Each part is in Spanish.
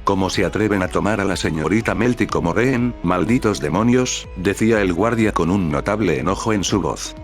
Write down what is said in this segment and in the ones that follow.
¿Cómo se atreven a tomar a la señorita Melty como rehén, malditos demonios?, decía el guardia con un notable enojo en su voz.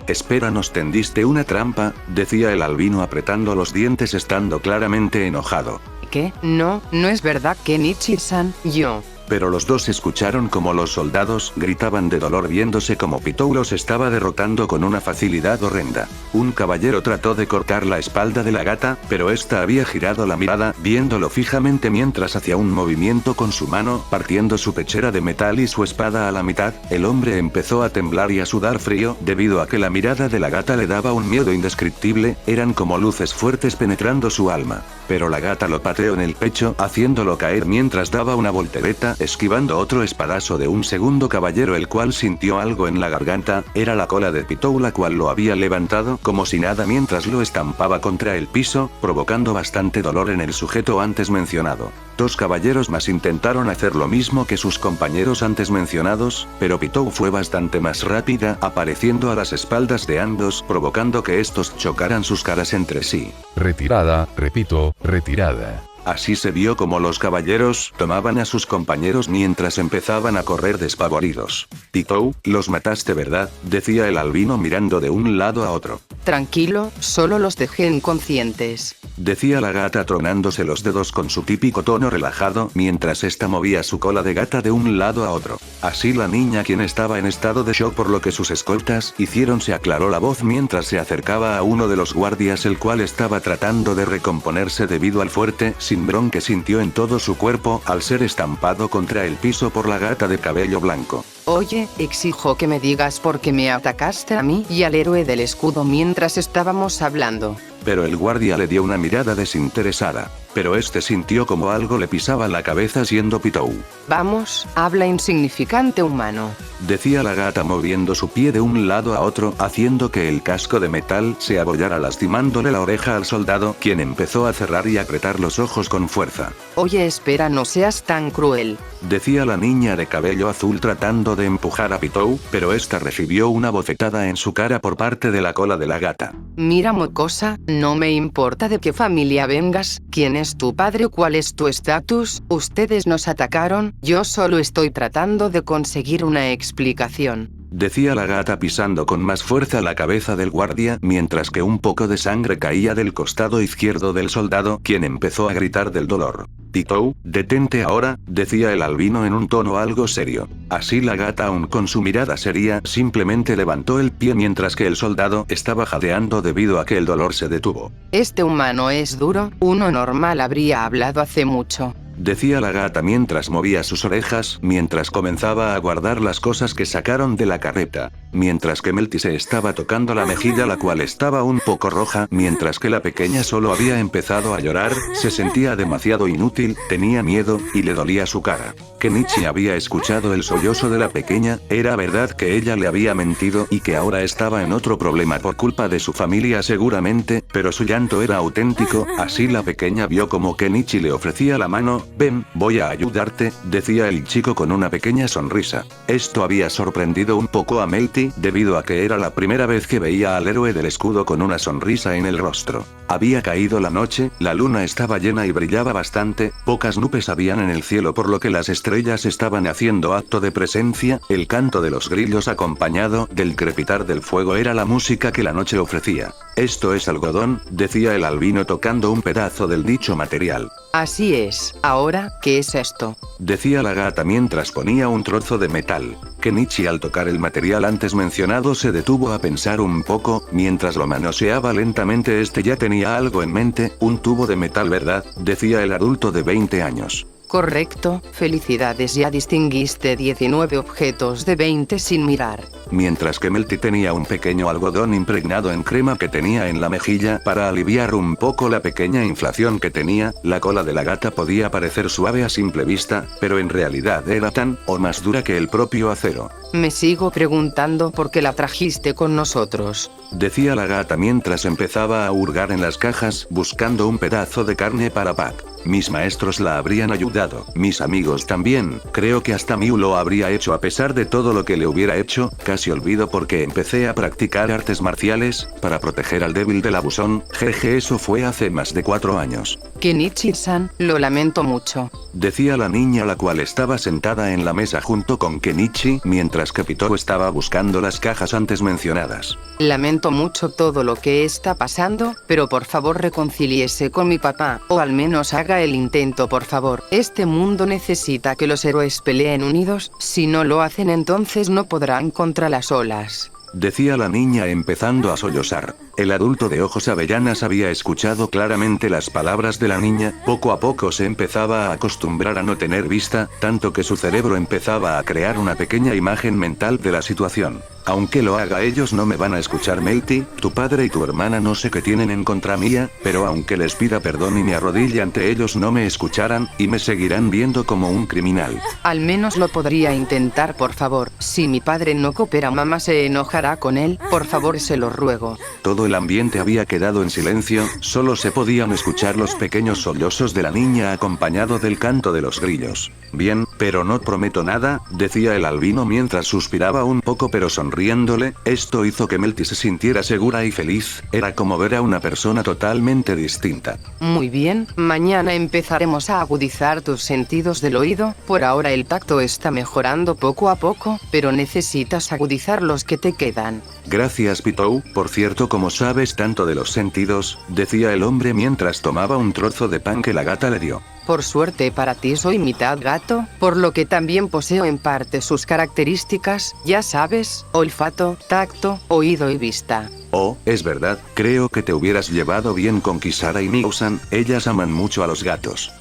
Espera, nos tendiste una trampa, decía el albino apretando los dientes estando claramente enojado. ¿Qué? No es verdad, Kenichi-san, yo. Pero los dos escucharon como los soldados gritaban de dolor viéndose como Pitou los estaba derrotando con una facilidad horrenda. Un caballero trató de cortar la espalda de la gata, pero esta había girado la mirada viéndolo fijamente mientras hacía un movimiento con su mano partiendo su pechera de metal y su espada a la mitad. El hombre empezó a temblar y a sudar frío debido a que la mirada de la gata le daba un miedo indescriptible, eran como luces fuertes penetrando su alma. Pero la gata lo pateó en el pecho haciéndolo caer mientras daba una voltereta, esquivando otro espadazo de un segundo caballero el cual sintió algo en la garganta, era la cola de Pitou la cual lo había levantado como si nada mientras lo estampaba contra el piso, provocando bastante dolor en el sujeto antes mencionado. Dos caballeros más intentaron hacer lo mismo que sus compañeros antes mencionados, pero Pitou fue bastante más rápida, apareciendo a las espaldas de ambos, provocando que estos chocaran sus caras entre sí. Retirada, repito, retirada. Así se vio como los caballeros tomaban a sus compañeros mientras empezaban a correr despavoridos. Pitou, los mataste, ¿verdad?, decía el albino mirando de un lado a otro. Tranquilo, solo los dejé inconscientes, decía la gata tronándose los dedos con su típico tono relajado mientras esta movía su cola de gata de un lado a otro. Así la niña, quien estaba en estado de shock por lo que sus escoltas hicieron, se aclaró la voz mientras se acercaba a uno de los guardias el cual estaba tratando de recomponerse debido al fuerte cimbrón que sintió en todo su cuerpo al ser estampado contra el piso por la gata de cabello blanco. Oye, exijo que me digas por qué me atacaste a mí y al héroe del escudo mientras estábamos hablando. Pero el guardia le dio una mirada desinteresada, pero este sintió como algo le pisaba la cabeza siendo Pitou. Vamos, habla, insignificante humano, decía la gata moviendo su pie de un lado a otro haciendo que el casco de metal se abollara lastimándole la oreja al soldado, quien empezó a cerrar y apretar los ojos con fuerza. Oye, espera, no seas tan cruel, decía la niña de cabello azul tratando de empujar a Pitou, pero esta recibió una bofetada en su cara por parte de la cola de la gata. Mira, mocosa, no me importa de qué familia vengas, quién es tu padre o cuál es tu estatus, ustedes nos atacaron, yo solo estoy tratando de conseguir una explicación, decía la gata pisando con más fuerza la cabeza del guardia mientras que un poco de sangre caía del costado izquierdo del soldado, quien empezó a gritar del dolor. Pitou, detente ahora, decía el albino en un tono algo serio. Así la gata, aún con su mirada seria, simplemente levantó el pie mientras que el soldado estaba jadeando debido a que el dolor se detuvo. Este humano es duro, uno normal habría hablado hace mucho, decía la gata mientras movía sus orejas, mientras comenzaba a guardar las cosas que sacaron de la carreta, mientras que Melty se estaba tocando la mejilla la cual estaba un poco roja, mientras que la pequeña solo había empezado a llorar, se sentía demasiado inútil, tenía miedo, y le dolía su cara. Kenichi había escuchado el sollozo de la pequeña, era verdad que ella le había mentido y que ahora estaba en otro problema por culpa de su familia seguramente, pero su llanto era auténtico, así la pequeña vio como Kenichi le ofrecía la mano. Ven, voy a ayudarte, decía el chico con una pequeña sonrisa. Esto había sorprendido un poco a Melty, debido a que era la primera vez que veía al héroe del escudo con una sonrisa en el rostro. Había caído la noche, la luna estaba llena y brillaba bastante, pocas nubes habían en el cielo por lo que las estrellas estaban haciendo acto de presencia, el canto de los grillos acompañado del crepitar del fuego era la música que la noche ofrecía. Esto es algodón, decía el albino tocando un pedazo del dicho material. Así es, ahora, ¿qué es esto?, decía la gata mientras ponía un trozo de metal. Kenichi al tocar el material antes mencionado se detuvo a pensar un poco, mientras lo manoseaba lentamente ya tenía algo en mente, un tubo de metal, ¿verdad?, decía el adulto de 20 años. Correcto, felicidades, ya distinguiste 19 objetos de 20 sin mirar. Mientras que Melty tenía un pequeño algodón impregnado en crema que tenía en la mejilla para aliviar un poco la pequeña inflación que tenía, la cola de la gata podía parecer suave a simple vista, pero en realidad era tan o más dura que el propio acero. Me sigo preguntando por qué la trajiste con nosotros, decía la gata mientras empezaba a hurgar en las cajas buscando un pedazo de carne para Pac. Mis maestros la habrían ayudado, mis amigos también, creo que hasta Miu lo habría hecho a pesar de todo lo que le hubiera hecho, casi olvido porque empecé a practicar artes marciales, para proteger al débil del abusón, jeje eso fue hace más de 4 años. Kenichi-san, lo lamento mucho. Decía la niña la cual estaba sentada en la mesa junto con Kenichi, mientras que Pitou estaba buscando las cajas antes mencionadas. Lamento mucho todo lo que está pasando, pero por favor reconcíliese con mi papá, o al menos haga el intento por favor. Este mundo necesita que los héroes peleen unidos, si no lo hacen entonces no podrán contra las olas. Decía la niña empezando a sollozar. El adulto de ojos avellanas había escuchado claramente las palabras de la niña, poco a poco se empezaba a acostumbrar a no tener vista, tanto que su cerebro empezaba a crear una pequeña imagen mental de la situación. Aunque lo haga ellos no me van a escuchar Melty, tu padre y tu hermana no sé qué tienen en contra mía, pero aunque les pida perdón y me arrodille ante ellos no me escucharán, y me seguirán viendo como un criminal. Al menos lo podría intentar por favor, si mi padre no coopera mamá se enojará con él, por favor se lo ruego. Todo el ambiente había quedado en silencio, solo se podían escuchar los pequeños sollozos de la niña acompañado del canto de los grillos. Bien, pero no prometo nada, decía el albino mientras suspiraba un poco pero sonriéndole, esto hizo que Melty se sintiera segura y feliz, era como ver a una persona totalmente distinta. Muy bien, mañana empezaremos a agudizar tus sentidos del oído, por ahora el tacto está mejorando poco a poco, pero necesitas agudizar los que te quedan. Gracias Pitou, por cierto como sabes tanto de los sentidos, decía el hombre mientras tomaba un trozo de pan que la gata le dio. Por suerte para ti soy mitad gato, por lo que también poseo en parte sus características, ya sabes, olfato, tacto, oído y vista. Oh, es verdad, creo que te hubieras llevado bien con Kisara y Miu-san, ellas aman mucho a los gatos.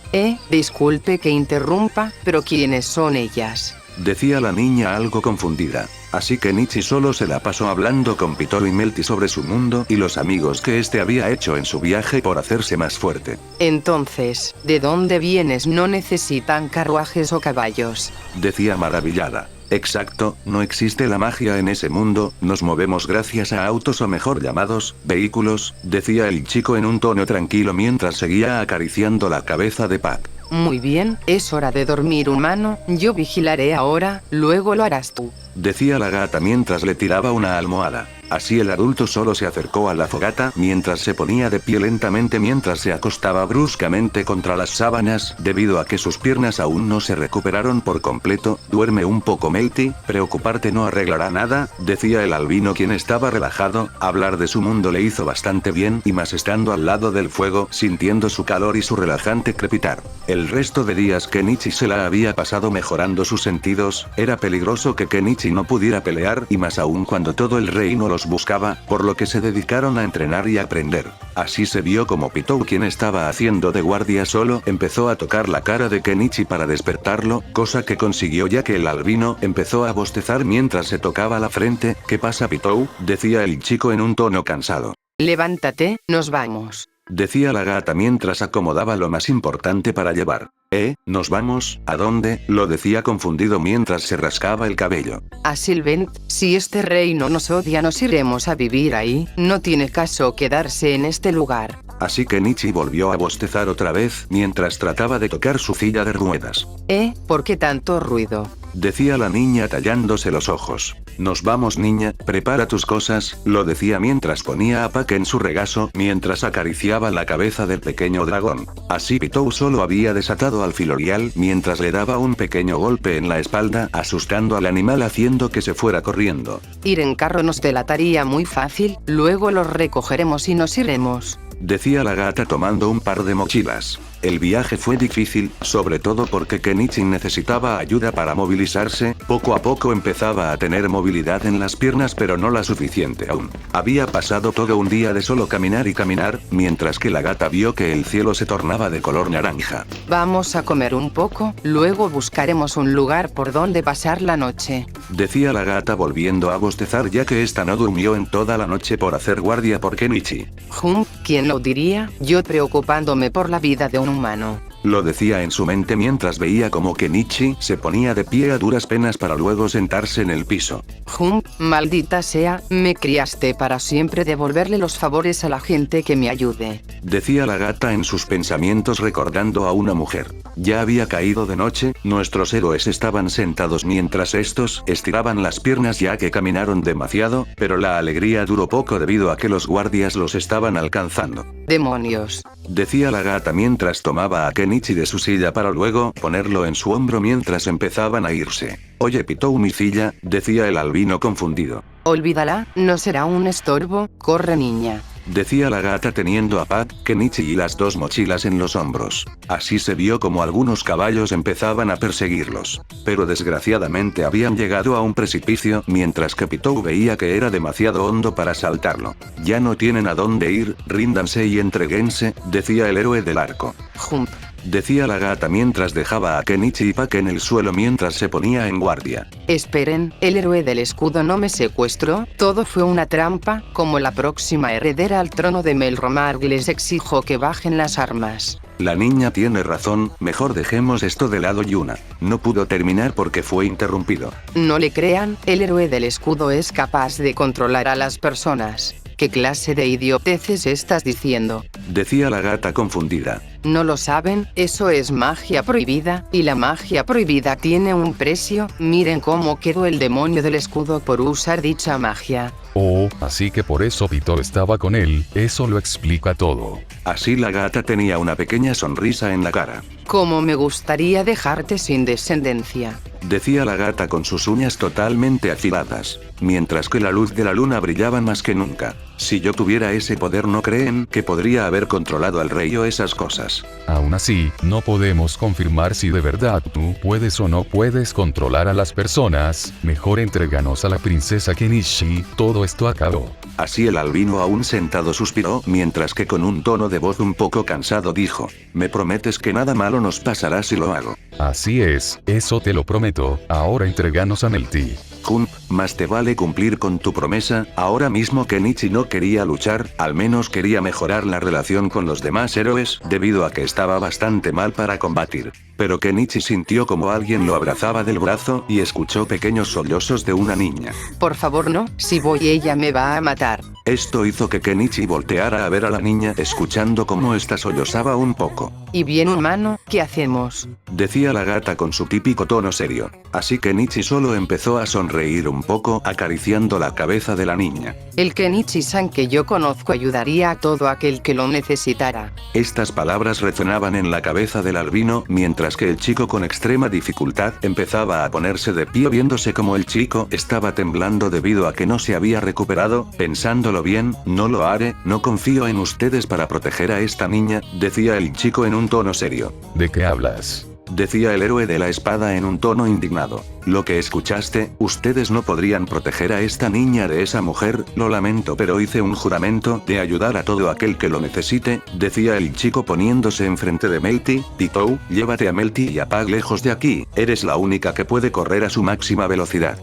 Disculpe que interrumpa, pero ¿quiénes son ellas? Decía la niña algo confundida. Así que Nichi solo se la pasó hablando con Pitou y Melty sobre su mundo y los amigos que este había hecho en su viaje por hacerse más fuerte. Entonces, ¿de dónde vienes? No necesitan carruajes o caballos. Decía maravillada. Exacto, no existe la magia en ese mundo, nos movemos gracias a autos o mejor llamados, vehículos, decía el chico en un tono tranquilo mientras seguía acariciando la cabeza de Pat. Muy bien, es hora de dormir humano, yo vigilaré ahora, luego lo harás tú. Decía la gata mientras le tiraba una almohada. Así el adulto solo se acercó a la fogata mientras se ponía de pie lentamente mientras se acostaba bruscamente contra las sábanas, debido a que sus piernas aún no se recuperaron por completo. Duerme un poco Melty, preocuparte no arreglará nada, decía el albino quien estaba relajado, hablar de su mundo le hizo bastante bien y más estando al lado del fuego, sintiendo su calor y su relajante crepitar. El resto de días Kenichi se la había pasado mejorando sus sentidos, era peligroso que Kenichi no pudiera pelear y más aún cuando todo el reino los buscaba, por lo que se dedicaron a entrenar y aprender. Así se vio como Pitou quien estaba haciendo de guardia solo empezó a tocar la cara de Kenichi para despertarlo, cosa que consiguió ya que el albino empezó a bostezar mientras se tocaba la frente. ¿Qué pasa Pitou? Decía el chico en un tono cansado. Levántate, nos vamos. Decía la gata mientras acomodaba lo más importante para llevar. ¿Nos vamos? ¿A dónde? Lo decía confundido mientras se rascaba el cabello. A Sylvent, si este reino nos odia nos iremos a vivir ahí, no tiene caso quedarse en este lugar. Así que Nichi volvió a bostezar otra vez mientras trataba de tocar su silla de ruedas. ¿Por qué tanto ruido? Decía la niña tallándose los ojos. Nos vamos niña, prepara tus cosas, lo decía mientras ponía a Pac en su regazo mientras acariciaba la cabeza del pequeño dragón. Así Pitou solo había desatado al filorial mientras le daba un pequeño golpe en la espalda asustando al animal haciendo que se fuera corriendo. Ir en carro nos delataría muy fácil, luego los recogeremos y nos iremos. Decía la gata tomando un par de mochilas. El viaje fue difícil, sobre todo porque Kenichi necesitaba ayuda para movilizarse, poco a poco empezaba a tener movilidad en las piernas pero no la suficiente aún. Había pasado todo un día de solo caminar y caminar, mientras que la gata vio que el cielo se tornaba de color naranja. Vamos a comer un poco, luego buscaremos un lugar por donde pasar la noche. Decía la gata volviendo a bostezar ya que esta no durmió en toda la noche por hacer guardia por Kenichi. ¿Quién lo diría? Yo preocupándome por la vida de un humano. Lo decía en su mente mientras veía como Kenichi se ponía de pie a duras penas para luego sentarse en el piso. Maldita sea, me criaste para siempre devolverle los favores a la gente que me ayude. Decía la gata en sus pensamientos recordando a una mujer. Ya había caído de noche, nuestros héroes estaban sentados mientras estos estiraban las piernas ya que caminaron demasiado, pero la alegría duró poco debido a que los guardias los estaban alcanzando. Demonios. Decía la gata mientras tomaba a Kenichi de su silla para luego ponerlo en su hombro mientras empezaban a irse. Oye Pitou mi silla, decía el albino confundido. Olvídala, no será un estorbo, corre niña. Decía la gata teniendo a Pat, Kenichi y las dos mochilas en los hombros. Así se vio como algunos caballos empezaban a perseguirlos. Pero desgraciadamente habían llegado a un precipicio mientras que Pitou veía que era demasiado hondo para saltarlo. Ya no tienen a dónde ir, ríndanse y entréguense, decía el héroe del arco. Decía la gata mientras dejaba a Kenichi y Pak en el suelo mientras se ponía en guardia. Esperen, el héroe del escudo no me secuestró, todo fue una trampa, como la próxima heredera al trono de Melromarg les exijo que bajen las armas. La niña tiene razón, mejor dejemos esto de lado. Yuna no pudo terminar porque fue interrumpido. No le crean, el héroe del escudo es capaz de controlar a las personas. ¿Qué clase de idioteces estás diciendo? Decía la gata confundida. ¿No lo saben? Eso es magia prohibida, y la magia prohibida tiene un precio. Miren cómo quedó el demonio del escudo por usar dicha magia. Oh, así que por eso Pitou estaba con él, eso lo explica todo. Así la gata tenía una pequeña sonrisa en la cara. Cómo me gustaría dejarte sin descendencia. Decía la gata con sus uñas totalmente afiladas, mientras que la luz de la luna brillaba más que nunca. Si yo tuviera ese poder, ¿no creen que podría haber controlado al rey o esas cosas? Aún así, no podemos confirmar si de verdad tú puedes o no puedes controlar a las personas. Mejor entréganos a la princesa Kenichi, todo esto acabó. Así el albino aún sentado suspiró mientras que con un tono de voz un poco cansado dijo, ¿me prometes que nada malo nos pasará si lo hago? Así es, eso te lo prometo, ahora entréganos a Melty. Más te vale cumplir con tu promesa. Ahora mismo Kenichi no quería luchar, al menos quería mejorar la relación con los demás héroes, debido a que estaba bastante mal para combatir. Pero Kenichi sintió como alguien lo abrazaba del brazo y escuchó pequeños sollozos de una niña. Por favor no, si voy ella me va a matar. Esto hizo que Kenichi volteara a ver a la niña escuchando cómo ésta sollozaba un poco. Y bien humano, ¿qué hacemos? Decía la gata con su típico tono serio. Así Kenichi solo empezó a sonreír un poco acariciando la cabeza de la niña. El Kenichi-san que yo conozco ayudaría a todo aquel que lo necesitara. Estas palabras resonaban en la cabeza del albino mientras que el chico con extrema dificultad empezaba a ponerse de pie viéndose como el chico estaba temblando debido a que no se había recuperado. Pensándolo bien, no lo haré, no confío en ustedes para proteger a esta niña, decía el chico en un tono serio. ¿De qué hablas? Decía el héroe de la espada en un tono indignado. Lo que escuchaste, ustedes no podrían proteger a esta niña de esa mujer, lo lamento pero hice un juramento de ayudar a todo aquel que lo necesite, decía el chico poniéndose enfrente de Melty. Pitou, llévate a Melty y a Pak lejos de aquí, eres la única que puede correr a su máxima velocidad.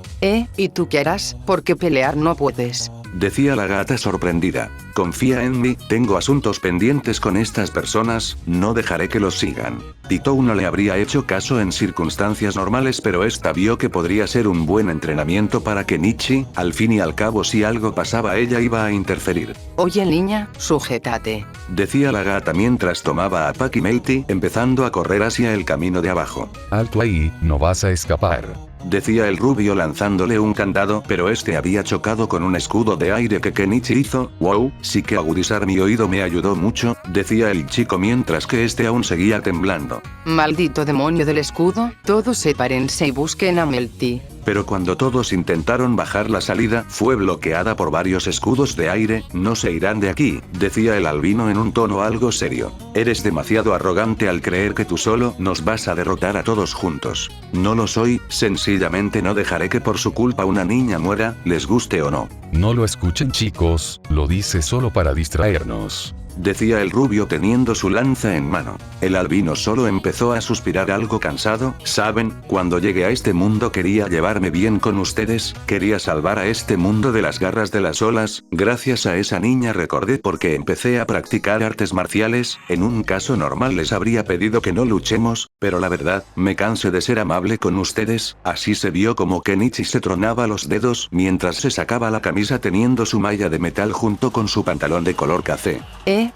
¿Y tú qué harás? Porque pelear no puedes. Decía la gata sorprendida. Confía en mí, tengo asuntos pendientes con estas personas, no dejaré que los sigan. Pitou no le habría hecho caso en circunstancias normales, pero esta vio que podría ser un buen entrenamiento para Kenichi, al fin y al cabo si algo pasaba ella iba a interferir. Oye niña, sujétate. Decía la gata mientras tomaba a Pak y Melty empezando a correr hacia el camino de abajo. Alto ahí, no vas a escapar. Decía el rubio lanzándole un candado, pero este había chocado con un escudo de aire que Kenichi hizo. Wow, sí que agudizar mi oído me ayudó mucho, decía el chico mientras que este aún seguía temblando. Maldito demonio del escudo, todos sepárense y busquen a Melty. Pero cuando todos intentaron bajar la salida, fue bloqueada por varios escudos de aire. No se irán de aquí, decía el albino en un tono algo serio. Eres demasiado arrogante al creer que tú solo nos vas a derrotar a todos juntos. No lo soy, sencillamente no dejaré que por su culpa una niña muera, les guste o no. No lo escuchen chicos, lo dice solo para distraernos. decía el rubio teniendo su lanza en mano. El albino solo empezó a suspirar algo cansado. ¿Saben? Cuando llegué a este mundo quería llevarme bien con ustedes, quería salvar a este mundo de las garras de las olas. Gracias a esa niña recordé porque empecé a practicar artes marciales. En un caso normal les habría pedido que no luchemos, pero la verdad, me cansé de ser amable con ustedes. Así se vio como Kenichi se tronaba los dedos mientras se sacaba la camisa teniendo su malla de metal junto con su pantalón de color café.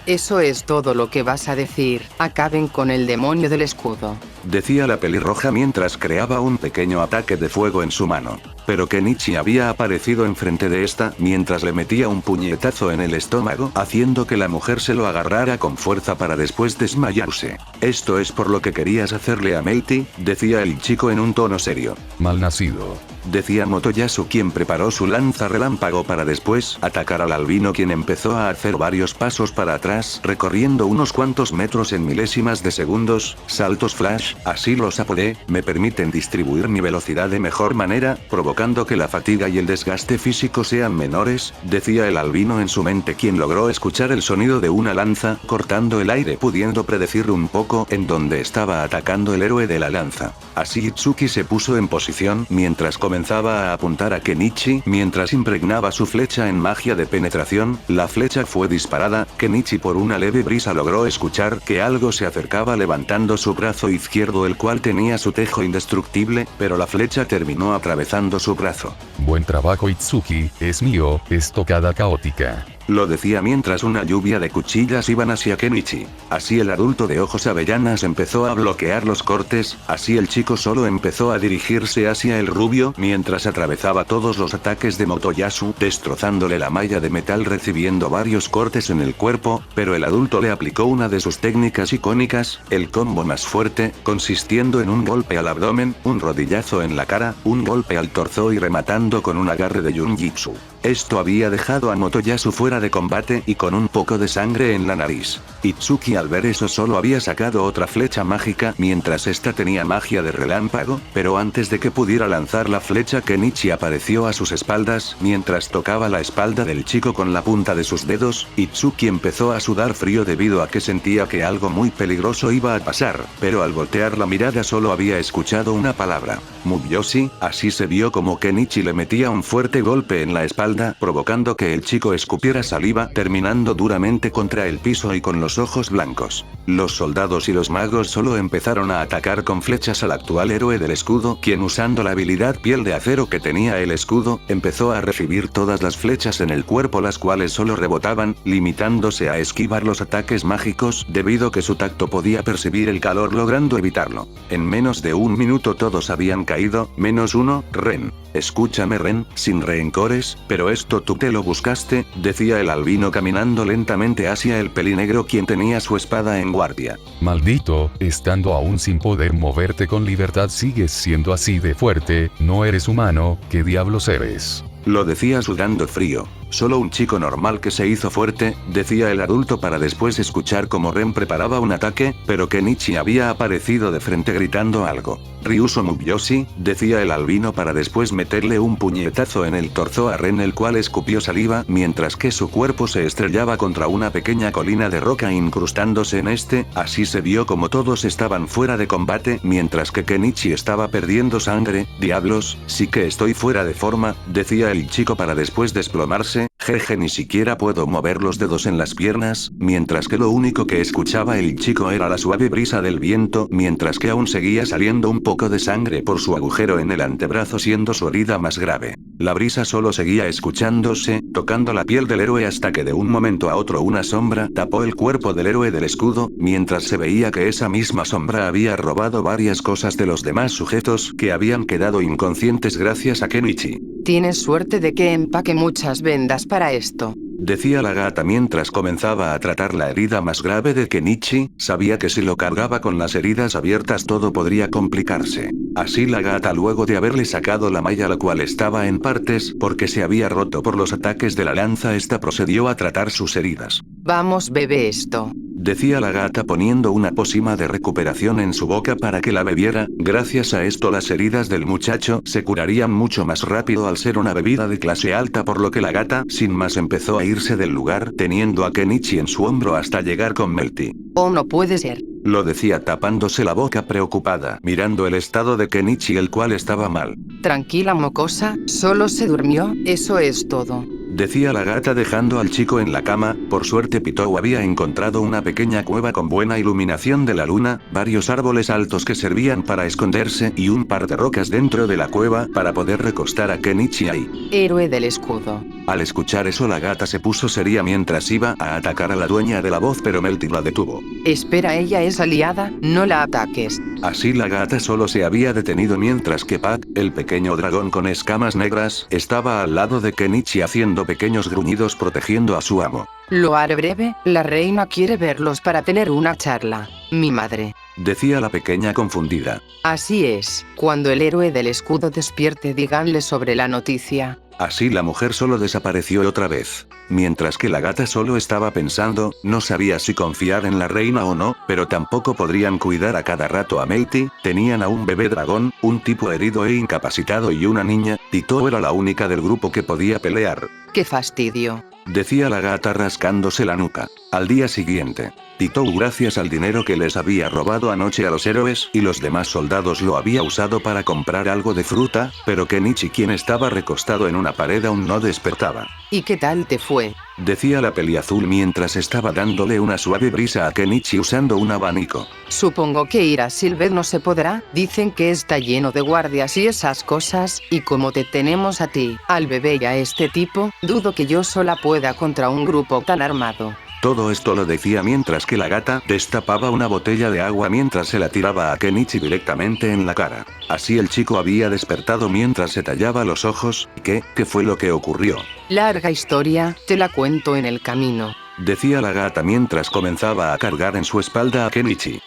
Eso es todo lo que vas a decir. Acaben con el demonio del escudo, decía la pelirroja mientras creaba un pequeño ataque de fuego en su mano. Pero Kenichi había aparecido enfrente de esta mientras le metía un puñetazo en el estómago, haciendo que la mujer se lo agarrara con fuerza para después desmayarse. Esto es por lo que querías hacerle a Meiti, decía el chico en un tono serio. Malnacido, decía Motoyasu, quien preparó su lanza relámpago para después atacar al albino, quien empezó a hacer varios pasos para atrás recorriendo unos cuantos metros en milésimas de segundos. Saltos flash, así los apodé, me permiten distribuir mi velocidad de mejor manera, provocando que la fatiga y el desgaste físico sean menores, decía el albino en su mente, quien logró escuchar el sonido de una lanza cortando el aire, pudiendo predecir un poco en dónde estaba atacando el héroe de la lanza. Así Itsuki se puso en posición mientras comenzaba a apuntar a Kenichi mientras impregnaba su flecha en magia de penetración. La flecha fue disparada. Kenichi por una leve brisa logró escuchar que algo se acercaba levantando su brazo izquierdo, el cual tenía su tejo indestructible, pero la flecha terminó atravesando su brazo. Buen trabajo Itsuki, es mío, estocada caótica. Lo decía mientras una lluvia de cuchillas iban hacia Kenichi. Así el adulto de ojos avellanas empezó a bloquear los cortes, así el chico solo empezó a dirigirse hacia el rubio mientras atravesaba todos los ataques de Motoyasu, destrozándole la malla de metal recibiendo varios cortes en el cuerpo, pero el adulto le aplicó una de sus técnicas icónicas, el combo más fuerte, consistiendo en un golpe al abdomen, un rodillazo en la cara, un golpe al torso y rematando con un agarre de Junjitsu. Esto había dejado a Motoyasu fuera de combate y con un poco de sangre en la nariz. Itsuki al ver eso solo había sacado otra flecha mágica mientras esta tenía magia de relámpago, pero antes de que pudiera lanzar la flecha Kenichi apareció a sus espaldas mientras tocaba la espalda del chico con la punta de sus dedos. Itsuki empezó a sudar frío debido a que sentía que algo muy peligroso iba a pasar, pero al voltear la mirada solo había escuchado una palabra: Muyoshi. Así se vio como Kenichi le metía un fuerte golpe en la espalda, provocando que el chico escupiera saliva, terminando duramente contra el piso y con los ojos blancos. Los soldados y los magos solo empezaron a atacar con flechas al actual héroe del escudo, quien usando la habilidad piel de acero que tenía el escudo, empezó a recibir todas las flechas en el cuerpo, las cuales solo rebotaban, limitándose a esquivar los ataques mágicos debido que su tacto podía percibir el calor logrando evitarlo. En menos de un minuto todos habían caído, menos uno. Ren. Escúchame Ren, sin rencores, pero esto tú te lo buscaste, decía el albino caminando lentamente hacia el pelinegro, quien tenía su espada en guardia. Maldito, estando aún sin poder moverte con libertad sigues siendo así de fuerte, no eres humano, ¿qué diablos eres? Lo decía sudando frío. Solo un chico normal que se hizo fuerte, decía el adulto para después escuchar cómo Ren preparaba un ataque, pero Kenichi había aparecido de frente gritando algo. Ryuso Muyoshi, decía el albino para después meterle un puñetazo en el torso a Ren, el cual escupió saliva mientras que su cuerpo se estrellaba contra una pequeña colina de roca incrustándose en este. Así se vio como todos estaban fuera de combate mientras que Kenichi estaba perdiendo sangre. Diablos, sí que estoy fuera de forma, decía el chico para después desplomarse. Jeje, ni siquiera puedo mover los dedos en las piernas, mientras que lo único que escuchaba el chico era la suave brisa del viento, mientras que aún seguía saliendo un poco de sangre por su agujero en el antebrazo, siendo su herida más grave. La brisa solo seguía escuchándose, tocando la piel del héroe hasta que de un momento a otro una sombra tapó el cuerpo del héroe del escudo, mientras se veía que esa misma sombra había robado varias cosas de los demás sujetos que habían quedado inconscientes gracias a Kenichi. Tienes suerte de que empaque muchas vendas para esto, decía la gata mientras comenzaba a tratar la herida más grave de Kenichi. Sabía que si lo cargaba con las heridas abiertas todo podría complicarse. Así la gata, luego de haberle sacado la malla la cual estaba en partes porque se había roto por los ataques de la lanza, esta procedió a tratar sus heridas. Vamos, bebe esto, decía la gata poniendo una pócima de recuperación en su boca para que la bebiera. Gracias a esto las heridas del muchacho se curarían mucho más rápido al ser una bebida de clase alta, por lo que la gata sin más empezó a irse del lugar teniendo a Kenichi en su hombro hasta llegar con Melty. Oh, no puede ser. Lo decía tapándose la boca preocupada, mirando el estado de Kenichi, el cual estaba mal. Tranquila, mocosa, solo se durmió, eso es todo. Decía la gata dejando al chico en la cama. Por suerte Pitou había encontrado una pequeña cueva con buena iluminación de la luna, varios árboles altos que servían para esconderse y un par de rocas dentro de la cueva para poder recostar a Kenichi ahí. Héroe del escudo. Al escuchar eso la gata se puso seria mientras iba a atacar a la dueña de la voz, pero Melty la detuvo. Espera, ella es aliada, no la ataques. Así la gata solo se había detenido mientras que Pac, el pequeño dragón con escamas negras, estaba al lado de Kenichi haciendo pequeños gruñidos protegiendo a su amo. Lo haré breve, la reina quiere verlos para tener una charla. Mi madre. Decía la pequeña confundida. Así es, cuando el héroe del escudo despierte díganle sobre la noticia. Así la mujer solo desapareció otra vez. Mientras que la gata solo estaba pensando, no sabía si confiar en la reina o no, pero tampoco podrían cuidar a cada rato a Melty. Tenían a un bebé dragón, un tipo herido e incapacitado y una niña. Pitou era la única del grupo que podía pelear. ¡Qué fastidio! Decía la gata rascándose la nuca. Al día siguiente, Pitou, gracias al dinero que les había robado anoche a los héroes y los demás soldados, lo había usado para comprar algo de fruta, pero Kenichi, quien estaba recostado en una pared, aún no despertaba. ¿Y qué tal te fue? Decía la peliazul mientras estaba dándole una suave brisa a Kenichi usando un abanico. Supongo que ir a Silver no se podrá, dicen que está lleno de guardias y esas cosas, y como te tenemos a ti, al bebé y a este tipo, dudo que yo sola pueda contra un grupo tan armado. Todo esto lo decía mientras que la gata destapaba una botella de agua mientras se la tiraba a Kenichi directamente en la cara. Así el chico había despertado mientras se tallaba los ojos. ¿Qué fue lo que ocurrió? Larga historia, te la cuento en el camino. Decía la gata mientras comenzaba a cargar en su espalda a Kenichi.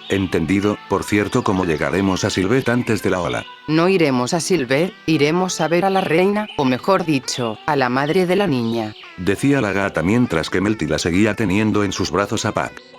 Entendido. Por cierto, ¿cómo llegaremos a Silvet antes de la ola? No iremos a Silver, iremos a ver a la reina, o mejor dicho, a la madre de la niña. Decía la gata mientras que Melty la seguía teniendo en sus brazos a Pac.